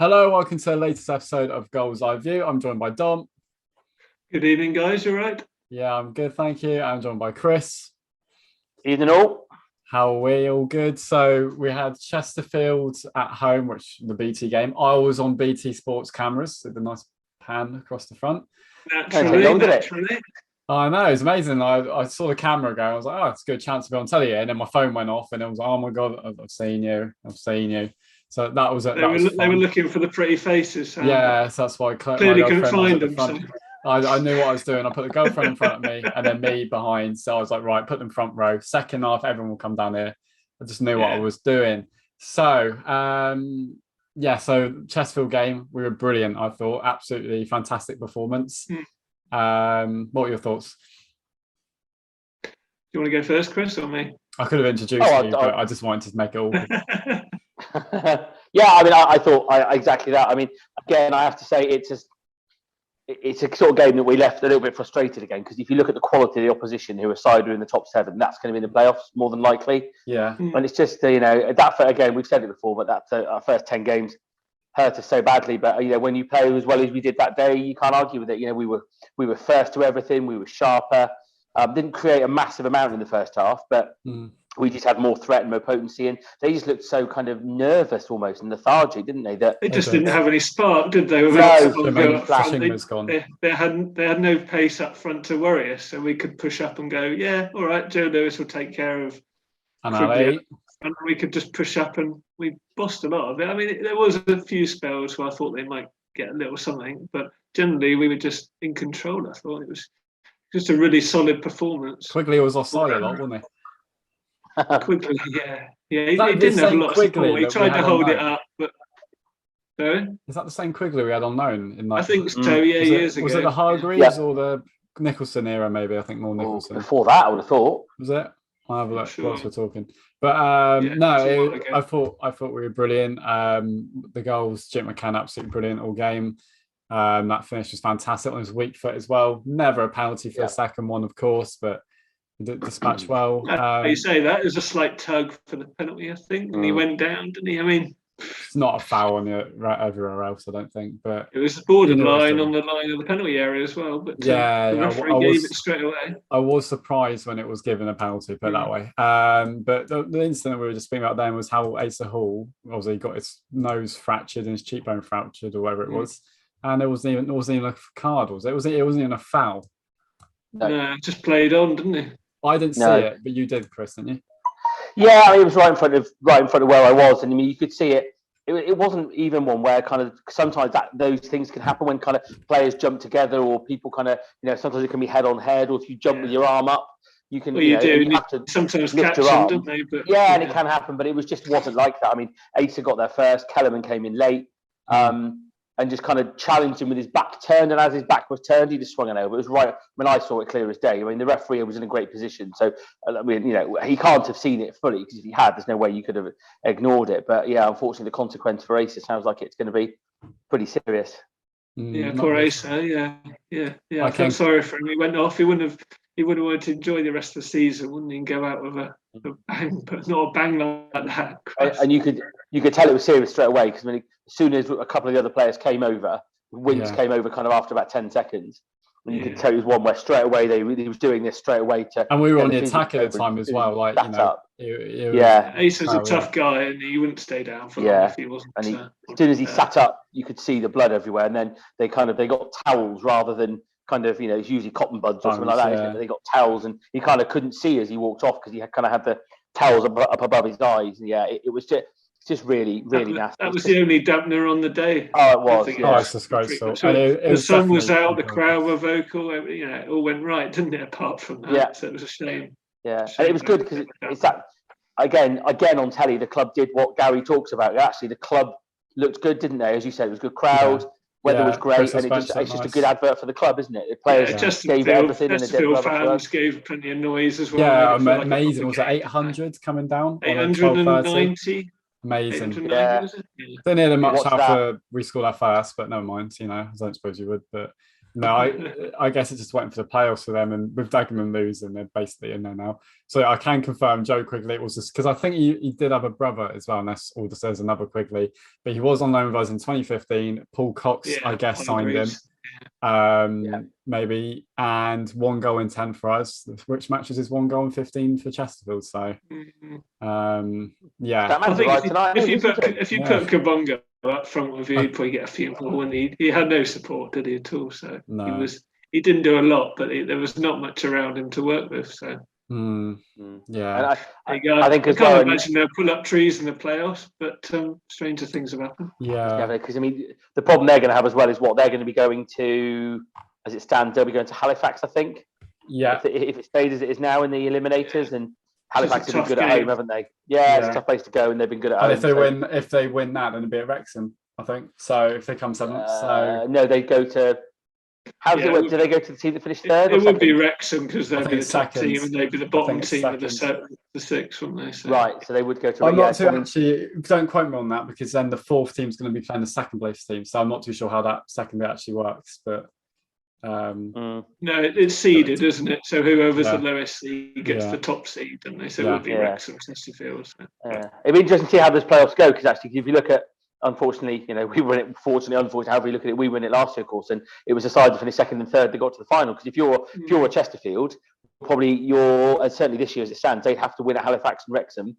Hello, welcome to the latest episode of Gull'S Eye View. I'm joined by Dom. Good evening, guys. You all right? Yeah, I'm good, thank you. I'm joined by Chris. Evening all. How are we? All good. So we had Chesterfield at home, which the BT game. I was on BT Sports cameras with a nice pan across the front. Naturally. I know, it's amazing. I saw the camera go. I was like, oh, it's a good chance to be on telly here. And then my phone went off, and it was like, oh my god, I've seen you. I've seen you. So that was it. They were looking for the pretty faces. Yeah, so that's why clearly couldn't find them. So. I knew what I was doing. I put the girlfriend in front of me and then me behind. So I was like, right, put them front row. Second half, everyone will come down here. I just knew what I was doing. So, so Chesterfield game, we were brilliant, I thought. Absolutely fantastic performance. What were your thoughts? Do you want to go first, Chris, or me? I could have introduced you, but I just wanted to make it all. Yeah, I mean, I thought exactly that. I mean, again, I have to say it's a sort of game that we left a little bit frustrated again, because if you look at the quality of the opposition, who are side in the top seven, that's going to be in the playoffs more than likely. Yeah. And it's just, that, again, we've said it before, but that our first 10 games hurt us so badly. But, when you play as well as we did that day, you can't argue with it. We were first to everything. We were sharper. Didn't create a massive amount in the first half, but we just had more threat and more potency, and they just looked so kind of nervous almost and lethargic, didn't they? They just didn't have any spark, did they? The main flashing was gone. They had no pace up front to worry us, so we could push up and go, yeah, all right, Joe Lewis will take care of. And we could just push up, and we bossed a lot of it. I mean, there was a few spells where I thought they might get a little something, but generally we were just in control. I thought it was just a really solid performance. Quigley was offside a lot, wasn't he? Quigley, yeah. He didn't have a lot of support. He tried to hold it up, but sorry? Is that the same Quigley we had on loan? I think so. Yeah, years ago. Was it the Hargreaves or the Nicholson era? Maybe I think more Nicholson. Before that, I would have thought. Was it? I'll have a look whilst we're talking. But I thought we were brilliant. The goals, Jim McCann, absolutely brilliant all game. That finish was fantastic on his weak foot as well. Never a penalty for the second one, of course, but dispatched well. You say that there's a slight tug for the penalty, I think, and he went down, didn't he? I mean, it's not a foul on everywhere else, I don't think, but it was borderline on the line of the penalty area as well. But the referee gave it straight away. I was surprised when it was given a penalty, put it that way. But the incident we were just speaking about then was how Asa Hall, obviously, got his nose fractured and his cheekbone fractured or whatever it was, and it wasn't even a card, was it? It wasn't even a foul. No, just played on, didn't he? I didn't see it, but you did, Chris, didn't you? Yeah, I mean, it was right in front of where I was, and I mean, you could see it. It wasn't even one where kind of sometimes those things can happen when kind of players jump together, or people kind of sometimes it can be head on head, or if you jump with your arm up, you can. Well, you have to sometimes catch them, don't they? But, and it can happen, but it wasn't like that. I mean, Asa got there first. Kellerman came in late. And just kind of challenged him with his back turned, and as his back was turned, he just swung it over. It was right. I mean, I saw it clear as day. I mean, the referee was in a great position, so I mean, he can't have seen it fully, because if he had, there's no way you could have ignored it. But yeah, unfortunately, the consequence for Asa sounds like it's going to be pretty serious. Yeah, poor Asa. Yeah. I felt sorry for him. He went off. He would have wanted to enjoy the rest of the season, wouldn't he? And go out with a bang, but not a bang like that. And you could tell it was serious straight away, because as soon as a couple of the other players came over, Winks came over kind of after about 10 seconds. And you could tell it was one where straight away he was doing this straight away and we were on the attack at the time as well. Like, Asa's a tough guy, and he wouldn't stay down for long if he wasn't. And as soon as he sat up, you could see the blood everywhere. And then they got towels rather than kind of it's usually cotton buds or something like that. Isn't it? They got towels, and he kind of couldn't see as he walked off, because he kind of had the towels up above his eyes. And it was just really, really nasty. That was the only dampener on the day. Oh, it was. It's disgraceful. The sun was out, the crowd were vocal. It all went right, didn't it? Apart from that, so it was a shame. Yeah, and it was good, because it's that again on telly. The club did what Gary talks about. Actually, the club looked good, didn't they? As you said, it was a good crowd. Weather was great, and it's just a good advert for the club, isn't it? The players gave everything, and the fans gave plenty of noise as well. Yeah, amazing. Was it 800 coming down? 890. Amazing. Don't hear them much after we scored our first, but never mind. I don't suppose you would, but No, I guess it's just waiting for the playoffs for them, and with Dagenham losing, they're basically in there now. So I can confirm Joe Quigley, it was just because I think he did have a brother as well, unless Alder says another Quigley, but he was on loan with us in 2015. Paul Cox, I guess, signed him. Maybe, and 1 goal in 10 for us, which matches his 1 goal in 15 for Chesterfield. So yeah, I think if you put Kabonga up front with you, he'd probably get a few more. And he had no support, did he, at all? So he didn't do a lot, but there was not much around him to work with. So yeah, I think I can't imagine they'll pull up trees in the playoffs, but stranger things have happened. Yeah, because I mean, the problem they're going to have as well is what they're going to be going to. As it stands, they'll be going to Halifax, I think. Yeah, if it stays as it is now in the eliminators, and Halifax have been good at home, haven't they? Yeah, it's a tough place to go, and they've been good at home. And if they win that, then it'll be at Wrexham, I think. So if they come seventh, no, they go to. How does it work? Do they go to the team that finished third? It would be Wrexham because they'd be the top team, and they'd be the bottom team of the sixth, wouldn't they? So. Right, so they would go to. I'm not too actually. Don't quote me on that because then the 4th team's going to be playing the 2nd place team, so I'm not too sure how that second bit actually works, but. No, it's seeded, isn't it? So whoever's the lowest seed gets the top seed, don't they? So it would be Wrexham, Chesterfield. So. It'd be interesting to see how those playoffs go because actually, if you look at, unfortunately, we win it. Fortunately, unfortunately, however you look at it, we win it last year, of course, and it was decided to finish 2nd and 3rd. They got to the final because if you're a Chesterfield, probably certainly this year as it stands, they'd have to win at Halifax and Wrexham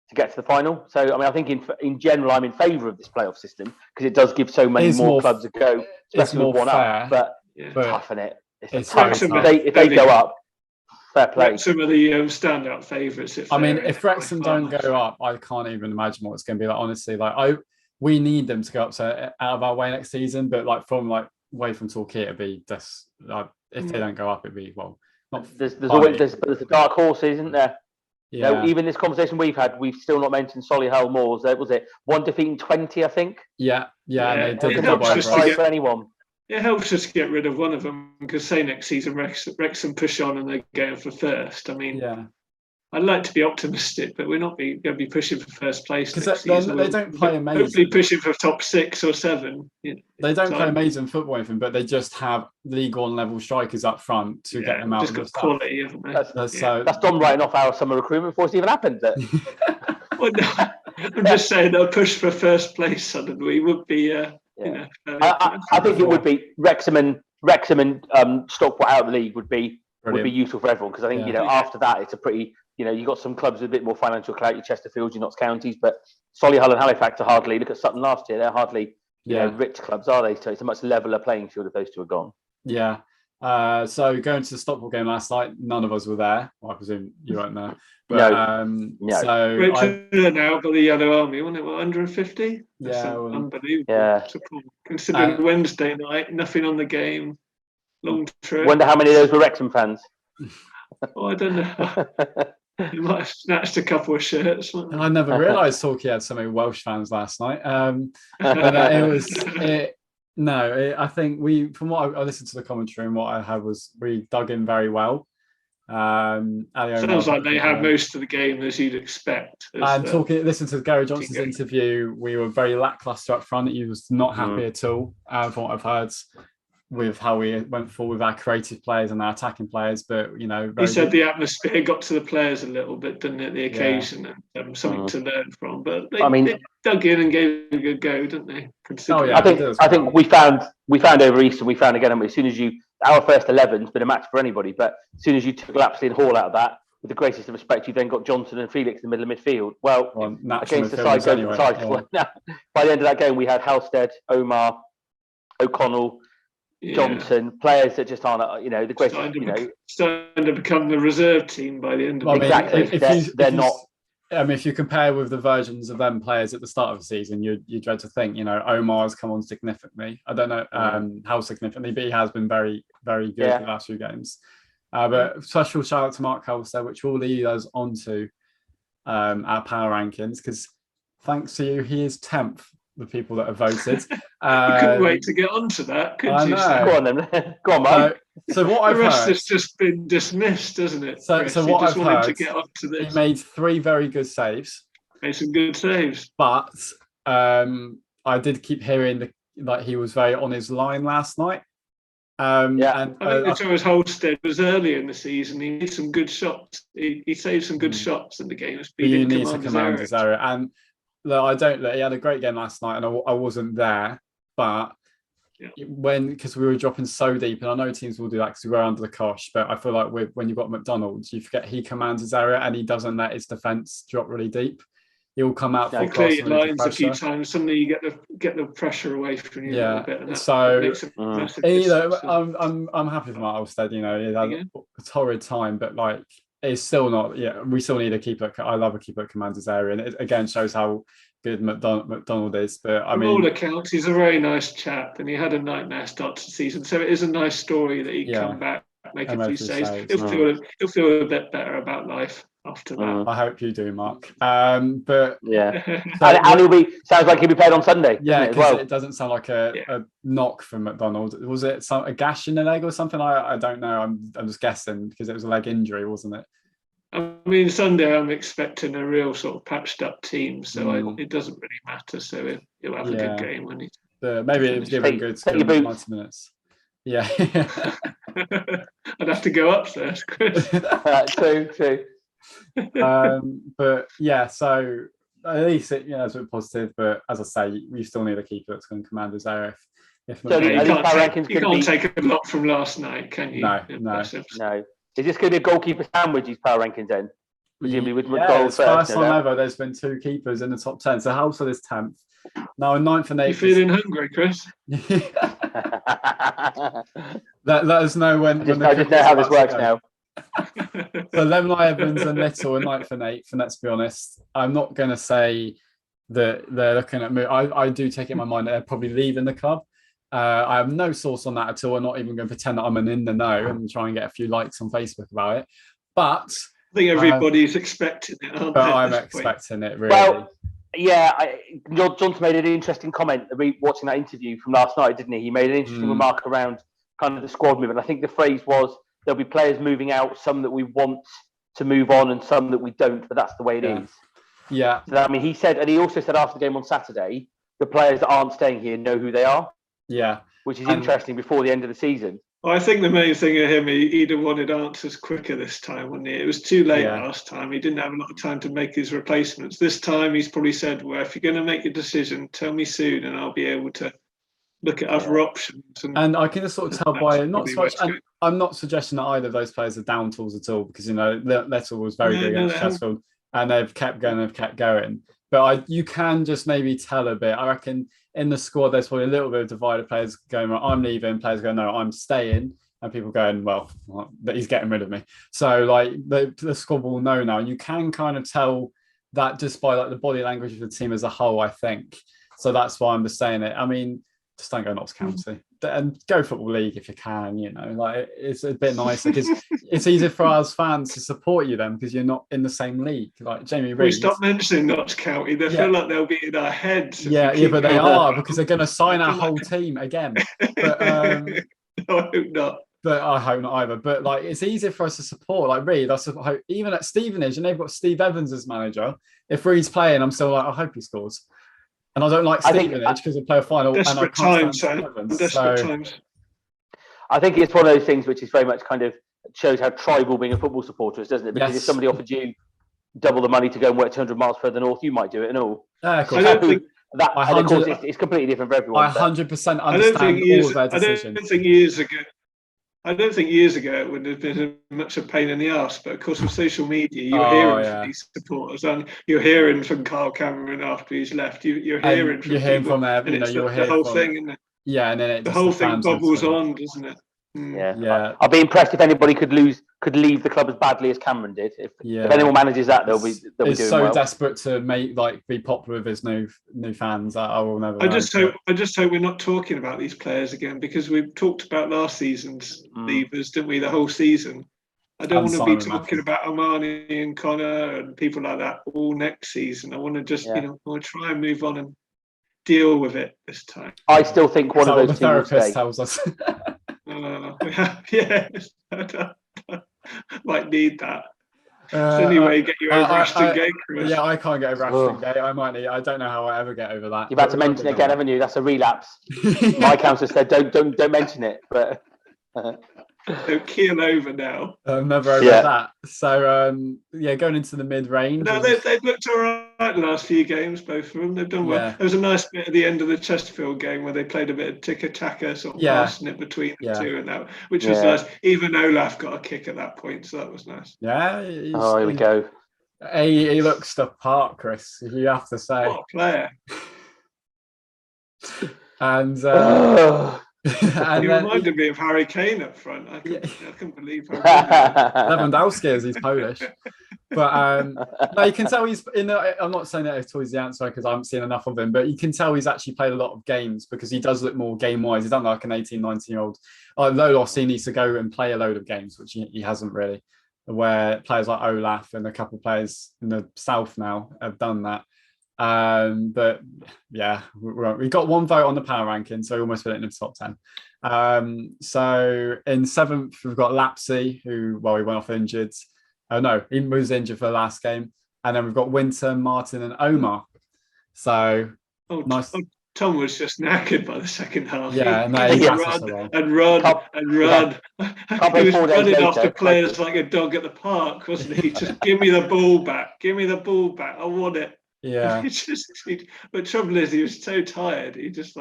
to get to the final. So I mean, I think in general, I'm in favour of this playoff system because it does give so many more clubs a go, especially with one up, but. But tough, isn't it? It's tough. If they go up, fair play. Wrexham are the standout favourites. I mean, if Wrexham don't go up, I can't even imagine what it's going to be like. Honestly, we need them to go up out of our way next season. But away from Torquay, it'd be just if they don't go up, it'd be not. There's a dark horse, isn't there? Yeah. Even this conversation we've had, we've still not mentioned Solihull Moors. Was it 1 defeat in 20? I think. Yeah. And they did for anyone. It helps us to get rid of one of them because, say, next season Wrexham push on and they go for first. I mean, I'd like to be optimistic, but we're not going to be pushing for first place next season. They don't play amazing. Hopefully, pushing for top 6 or 7. They don't play amazing football, anything, but they just have League One level strikers up front to get them out. Just got quality, haven't they? That's Dom writing off our summer recruitment before it's even happened. Well, no, I'm just saying they'll push for first place suddenly. We would be. I think it would be Wrexham and Stockport out of the league would be useful for everyone because I think after that it's a pretty you've got some clubs with a bit more financial clout, your Chesterfield, your Notts Counties, but Solihull and Halifax are hardly. Look at Sutton last year; they're hardly rich clubs, are they? So it's a much leveler playing field if those two are gone. Yeah. So going to the Stockport game last night, none of us were there. Well, I presume you weren't there. But, no. So great turnout for the Yellow Army, wasn't it? 150? Unbelievable. Yeah. Considering Wednesday night, nothing on the game, long trip. Wonder how many of those were Wrexham fans. Oh, I don't know. You might have snatched a couple of shirts. I never realised Torquay had so many Welsh fans last night. I think from what I listened to the commentary and what I had was we dug in very well. Sounds like they had most of the game as you'd expect. Listen to Gary Johnson's interview. We were very lacklustre up front. He was not happy at all, from what I've heard, with how we went forward with our creative players and our attacking players. But he said the atmosphere got to the players a little bit, didn't it? The occasion and something to learn from. But they dug in and gave it a good go, didn't they? I think we found over Easter. We found again. As soon as our first 11's been a match for anybody, but as soon as you took Lapsley and Hall out of that, with the greatest of respect, you then got Johnson and Felix in the middle of midfield. Well against the side goes the side. By the end of that game, we had Halstead, Omar, O'Connell, Johnson, players that just aren't, the greatest. Starting to become the reserve team by the end of the exactly. They're not. I mean, if you compare with the versions of them players at the start of the season, you dread to think, Omar's come on significantly. I don't know how significantly, but he has been very, very good the last few games. But special shout out to Mark Halstead, which will lead us on to our power rankings, because thanks to you, he is 10th. The people that have voted. You couldn't wait to get onto that, could you? Go on then. Go on, Mike. So what I've heard... The rest has just been dismissed, hasn't it? So what I've heard, to get onto this. He made 3 very good saves. Made some good saves. But I did keep hearing that he was very on his line last night. And I think Thomas Holstead was early in the season. He made some good shots. He saved some good shots in the game. But you need to command his area. And look, he had a great game last night, and I wasn't there, but because we were dropping so deep, and I know teams will do that because we were under the cosh, but I feel like when you've got McDonald, you forget he commands his area and he doesn't let his defence drop really deep. He'll come out for clear lines a few times. Suddenly you get the pressure away from you a little bit. And so I'm happy for Matt Olstead. He had a torrid time, but like it's still not. Yeah, we still need a keeper. I love a keeper that commands his area, and it again shows how good McDonald is. But from all accounts, he's a very nice chap, and he had a nightmare start to the season. So it is a nice story that he come back, make a few saves. He'll feel a bit better about life after that. I hope you do, Mark. But and sounds like he'll be played on Sunday. Yeah, because it doesn't sound like a knock from McDonald. Was it a gash in the leg or something? I don't know. I'm just guessing because it was a leg injury, wasn't it? I mean, Sunday I'm expecting a real sort of patched up team, so it doesn't really matter. So he'll have a good game when he. Maybe it's given good 90 minutes. Yeah. I'd have to go up first, Chris. True. But yeah, so at least it's a bit positive. But as I say, we still need a keeper that's going to command his area. You can't take a lot from last night, can you? No. Is this going to be a goalkeeper sandwich? These power rankings then, presumably with goals first time ever. There's been 2 keepers in the top 10. So Halstead is 10th. Now in 9th and 8th. You feeling hungry, Chris? Let us know when. I just know how this works now. So Lemley Evans and Little in 9th and 8th, and let's be honest, I'm not going to say that they're looking at me. I do take it in my mind that they're probably leaving the club. I have no source on that at all. I'm not even going to pretend that I'm in the know and try and get a few likes on Facebook about it. But I think everybody's expecting it, aren't they? But I'm expecting it, really. Well, Johnson made an interesting comment watching that interview from last night, didn't he? He made an interesting remark around kind of the squad movement. I think the phrase was, there'll be players moving out, some that we want to move on and some that we don't, but that's the way it is. Yeah. So, he said, and he also said after the game on Saturday, the players that aren't staying here know who they are. Yeah. Which is interesting before the end of the season. Well, I think the main thing of him, he'd have wanted answers quicker this time, wouldn't he? It was too late last time. He didn't have a lot of time to make his replacements. This time he's probably said, well, if you're going to make your decision, tell me soon and I'll be able to look at other options. And I can just sort of tell by not so much. And I'm not suggesting that either of those players are down tools at all, because Lettle was very good against Chesterfield, and they've kept going. But you can just maybe tell a bit. I reckon in the squad there's probably a little bit of divided players going, I'm leaving. Players going, no, I'm staying. And people going, well, he's getting rid of me. So like the squad will know now. And you can kind of tell that just by like the body language of the team as a whole, I think. So that's why I'm just saying it. I mean, just don't go Notts County and go Football League if you can, like it's a bit nicer because it's easier for us fans to support you then because you're not in the same league. Like Jamie Reid. We stop mentioning Notts County. They feel like they'll be in our heads. Yeah, but they are because they're going to sign our whole team again. But I hope not. But I hope not either. But like, it's easier for us to support. Like Reid, even at Stevenage, and they've got Steve Evans as manager. If Reid's playing, I'm still like, I hope he scores. And I don't like Stevenage because they play a final. Desperate times. I think it's one of those things which is very much kind of shows how tribal being a football supporter is, doesn't it? Because if somebody offered you double the money to go and work 200 miles further north, you might do it and all. Yeah, of course. And of course, it's completely different for everyone. I 100% understand all of their decisions. I don't think years ago it would have been much a pain in the arse, but of course with social media, you're hearing from these supporters, and you're hearing from Carl Cameron after he's left. You're hearing from them. You're hearing the whole thing, isn't it? Yeah, and then the whole thing bubbles on, doesn't it? Yeah. I'd be impressed if anybody could leave the club as badly as Cameron did. If anyone manages that, they'll be doing it's so well. Desperate to be popular with his new fans. I will never. I just hope we're not talking about these players again, because we talked about last season's leavers, didn't we? The whole season. I don't want to be talking about Armani and Connor and people like that all next season. I want to just I want to try and move on and deal with it this time. I still think one of those the therapist tells us. No. Might need that. Anyway, get you over Ashton Gate, Chris. Yeah, I can't get over Ashton Gate. I don't know how I ever get over that. You've had to mention it again, haven't you? That's a relapse. My counsellor said don't mention it, but They'll keel over now. Never over that. So going into the mid-range. No, they've looked all right the last few games, both of them. They've done well. There was a nice bit at the end of the Chesterfield game where they played a bit of tick-a-taka, sort of passing it between the two, and that, which was nice. Even Olaf got a kick at that point, so that was nice. Yeah. Here we go. He looks the part, Chris. You have to say. What a player! And he reminded me of Harry Kane up front. I couldn't believe how Lewandowski is. He's Polish, but no, you can tell he's in. I'm not saying that it's always the answer because I haven't seen enough of him, but you can tell he's actually played a lot of games because he does look more game-wise. He's not like an 18, 19-year-old. Although I've seen he needs to go and play a load of games, which he hasn't really. Where players like Olaf and a couple of players in the south now have done that. But yeah, we got one vote on the power ranking, so we almost fit it in the top 10. So in 7th we've got Lapsy, who he went off injured. Oh no, he was injured for the last game. And then we've got Winter, Martin, and Omar. So nice. Tom was just knackered by the second half. Yeah, he run. He was running after players like a dog at the park, wasn't he? Just give me the ball back. Give me the ball back. I want it. Yeah. But trouble is, he was so tired. He just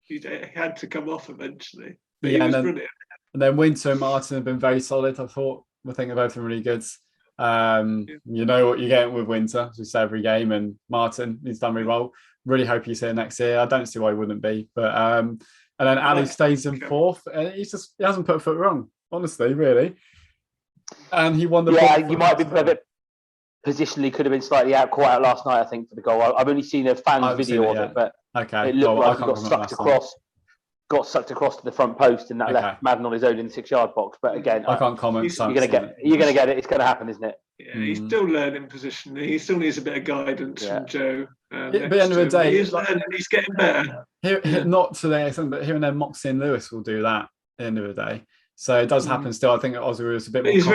he had to come off eventually. But he was brilliant. And then Winter and Martin have been very solid. I think they're both been really good. You know what you're getting with Winter, as we say every game, and Martin, he's done really well. Really hope he's here next year. I don't see why he wouldn't be. But and then Ali stays in 4th, and he hasn't put a foot wrong, honestly, really. And he won the you might be a bit positionally could have been slightly caught out last night, I think, for the goal. I've only seen a fan video of it, but it looked like he got sucked across to the front post, and that left Madden on his own in the 6-yard box. But again, I can't comment. You're going to get it. It's going to happen, isn't it? Yeah, he's still learning positioning. He still needs a bit of guidance from Joe. But at the end of the day, he's learning. He's getting better. Not to the extent, but here and there, Moxie and Lewis will do that at the end of the day. So it does happen still. I think Oscar is a bit more. He's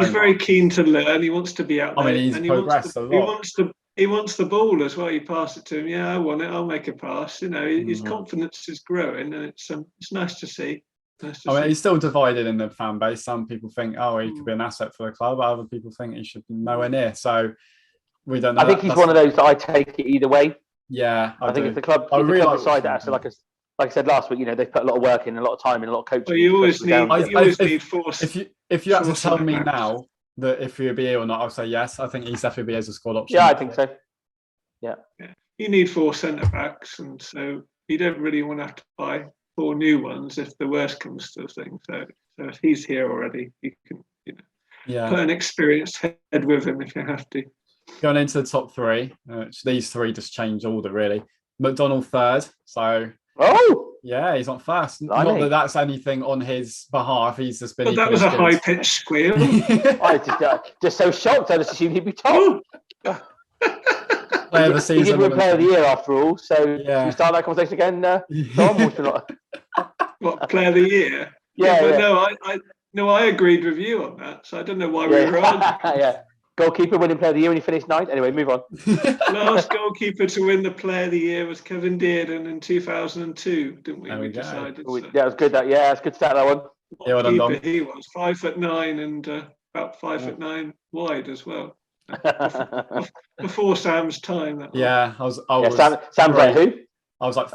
very keen to learn. He wants to be out there. I mean, he's progressed a lot. He wants the ball as well. You pass it to him. Yeah, I want it. I'll make a pass. You know, his confidence is growing, and it's nice to see. He's still divided in the fan base. Some people think, he could be an asset for the club. Other people think he should be nowhere near. So we don't know. I think he's one of those that I take it either way. Yeah, I think if the club decide that, so like I said last week, they've put a lot of work in, a lot of time in, a lot of coaching. Well, you always need force. If you had to tell me now that if he'd be here or not, I'll say yes. I think he's definitely be as a squad option. Yeah, I think so. Yeah. You need 4 centre backs, and so you don't really want to have to buy 4 new ones if the worst comes to the thing. So if he's here already, you can put an experienced head with him if you have to. Going into the top 3, these 3 just change order really. McDonald 3rd, so yeah, he's not first. Not that that's anything on his behalf. He's just been. But that was a high-pitched squeal. I just so shocked. I just assumed he'd be top. Player of the season. He did win Player of the Year after all. So should we start that conversation again, Tom? Or not? What, Player of the Year? No, I agreed with you on that. So I don't know why we were on. Goalkeeper winning Player of the Year when he finished 9th. Anyway, move on. Last goalkeeper to win the Player of the Year was Kevin Dearden in 2002, didn't we? There we go. Decided. So. Yeah, it was good. That's good start, that one. Yeah, well done. He was 5'9" and about 5'9" wide as well. Before Sam's time. I was Sam's like who? I was like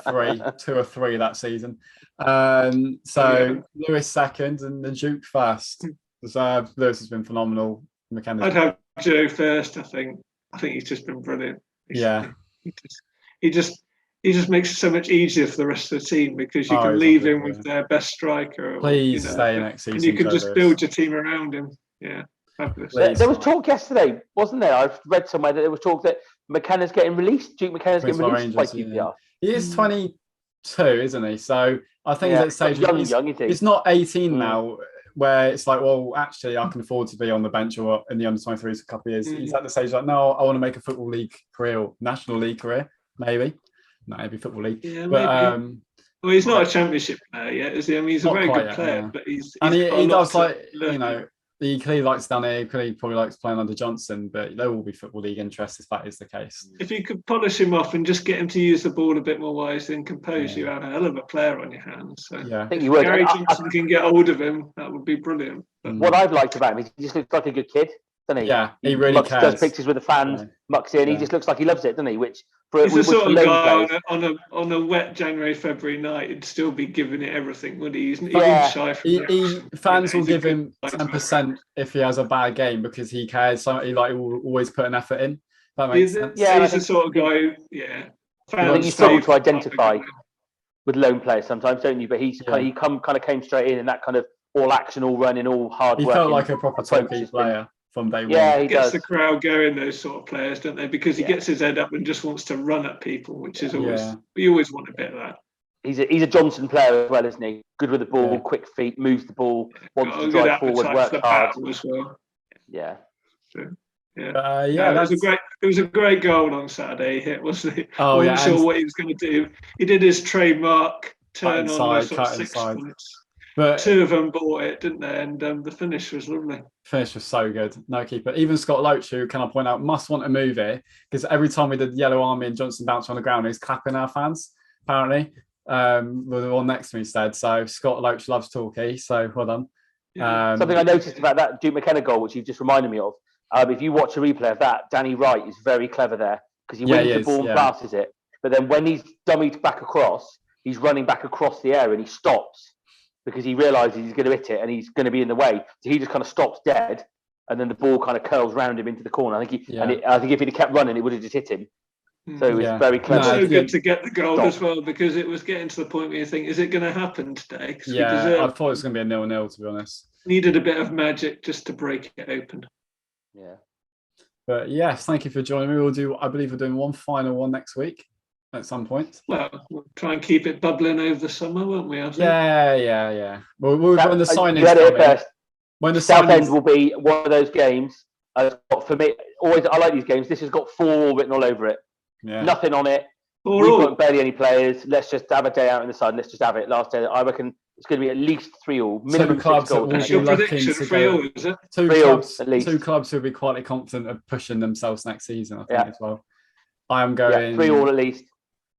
2 or 3 that season. So Lewis 2nd and the Duke 1st. Lewis has been phenomenal. I'd have Joe first. I think he's just been brilliant. He just makes it so much easier for the rest of the team because you can leave him with their best striker. Please stay next season. And you can just build your team around him. Yeah. There was talk yesterday, wasn't there? I've read somewhere that there was talk that McKenna's getting released. Duke McKenna's getting released by QPR. He is 22, isn't he? So I think at that stage it's not 18 now, where it's like, well, actually, I can afford to be on the bench or in the under-23s for a couple of years. He's at the stage like, no, I want to make a football league career, or national league career, maybe. No, maybe football league. Yeah, but, maybe. Well, he's not a championship player yet, is he? I mean, he's a very good player, but he does he clearly likes down here. He clearly probably likes playing under Johnson, but there will be Football League interest if that is the case. If you could polish him off and just get him to use the ball a bit more wisely and compose, you had a hell of a player on your hands. So Yeah, I think you would. Gary Johnson can get hold of him, that would be brilliant. But what I've liked about him is he just looks like a good kid, doesn't he? Yeah, he really cares. Does pictures with the fans, mucks in. He just looks like he loves it, doesn't he? Which he's the sort of guy on a wet January, February night, he'd still be giving it everything, would he? He wouldn't shy from that. Fans will give him 10% if he has a bad game because he cares. So he will always put an effort in. That makes sense. Yeah, he's the sort of guy. Yeah, I think you struggle to identify with lone players sometimes, don't you? But he kind of came straight in that kind of all action, all running, all hard work. He felt like a proper Torquay player from day one. Yeah, he gets the crowd going, those sort of players, don't they? Because he gets his head up and just wants to run at people, which is always you always want a bit of that. He's a Johnson player as well, isn't he? Good with the ball, quick feet, moves the ball, wants to drive forward, work hard as well. Yeah. So, it was a great goal on Saturday. Hit, wasn't it? Oh, I wasn't sure what he was going to do. He did his trademark turn on the sort of 6 points. But 2 of them bought it, didn't they? And the finish was lovely. Finish was so good. No keeper. Even Scott Loach, who, can I point out, must want to move here because every time we did Yellow Army and Johnson bounce on the ground, he's clapping our fans, apparently. The one next to me said. So Scott Loach loves Torquay, so well done. Yeah. Something I noticed about that Duke McKenna goal, which you've just reminded me of, if you watch a replay of that, Danny Wright is very clever there because he wins the ball and passes it. But then when he's dummied back across, he's running back across the area and he stops because he realises he's going to hit it and he's going to be in the way. So he just kind of stops dead and then the ball kind of curls round him into the corner. I think if he'd have kept running, it would have just hit him. So it was very clever. So good to get the goal as well because it was getting to the point where you think, is it going to happen today? I thought it was going to be a 0-0, to be honest. Needed a bit of magic just to break it open. Yeah. But yes, thank you for joining me. I believe we're doing one final one next week at some point. Well, we'll try and keep it bubbling over the summer, won't we? Yeah. Well, when the signings when the Southend will be one of those games. For me, always I like these games. This has got 4 written all over it. Yeah. Nothing on it. We've got barely any players. Let's just have a day out in the sun. Let's just have it. Last day, I reckon it's going to be at least 3-3. Minimum 6 goals. That's your prediction, 3-3, is it? 2 clubs, at least. 2 clubs who will be quietly confident of pushing themselves next season, I think, as well. I am going 3-3 at least.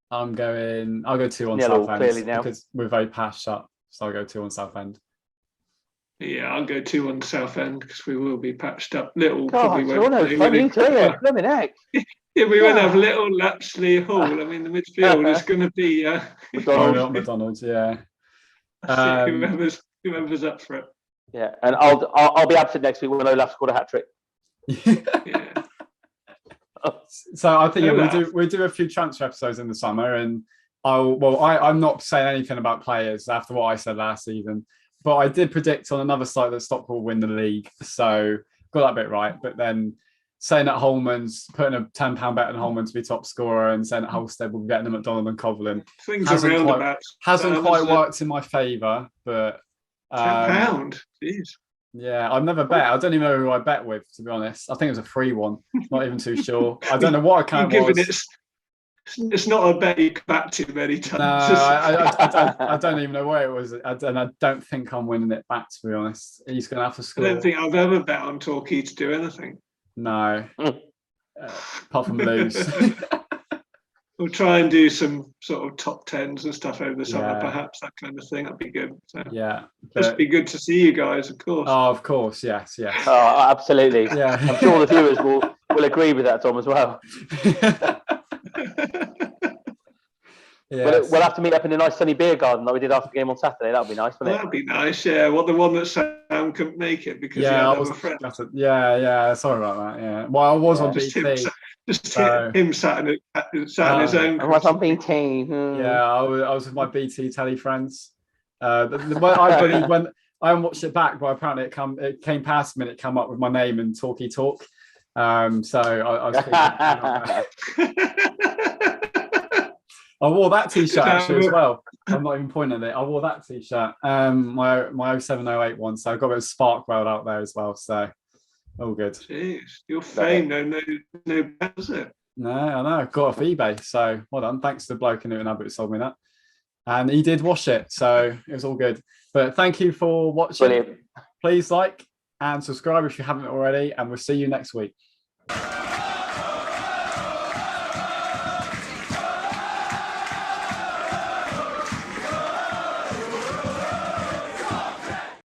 I'll go 2 on Southend because we're very patched up. So I'll go 2 on Southend. Yeah, I'll go 2 on Southend because we will be patched up. Little probably won't play. Yeah, we won't have Little, Lapsley, Hall. I mean, the midfield is going to be McDonald's. Yeah. Whoever's up for it. Yeah, and I'll be absent next week when Olaf scored a hat trick. Yeah. So I think we'll do a few transfer episodes in the summer, and I'm not saying anything about players after what I said last season, but I did predict on another site that Stockport will win the league, so got that bit right. But then saying that Holman's putting a £10 bet on Holman to be top scorer and saying that Halstead will be getting them at Donald and Covenant hasn't quite worked in my favour, but £10, jeez. Yeah, I've never bet. I don't even know who I bet with, to be honest. I think it was a free one. Not even too sure. I don't know what account it was. It's not a bet you can back too many times. No, I don't even know where it was. And I don't think I'm winning it back, to be honest. He's going to have to score. I don't think I've ever bet on Torquay to do anything. No. Apart from lose. We'll try and do some sort of top 10s and stuff over the summer, perhaps, that kind of thing. That'd be good. So, just be good to see you guys, of course. Oh, of course, yes. Oh, absolutely. Yeah. I'm sure the viewers will agree with that, Tom, as well. We'll have to meet up in a nice sunny beer garden like we did after the game on Saturday. That would be nice, wouldn't it? That'd be nice, yeah. The one that Sam couldn't make it because he had other friends. Sorry about that, yeah. Well, I was on BT. Him sat in his own. I was on BT. Yeah, I was with my BT telly friends. When I haven't watched it back, but apparently it came past me and it came up with my name and Talky Talk. So I was I wore that T-shirt actually as well. I'm not even pointing at it. I wore that T-shirt, my 0708 one. So I got a bit of Spark World out there as well. So all good. Jeez, your fame, no bad, is it? No, I know. Got off eBay. So well done. Thanks to the bloke in Newton Abbott who sold me that. And he did wash it. So it was all good. But thank you for watching. Brilliant. Please like, and subscribe if you haven't already, and we'll see you next week.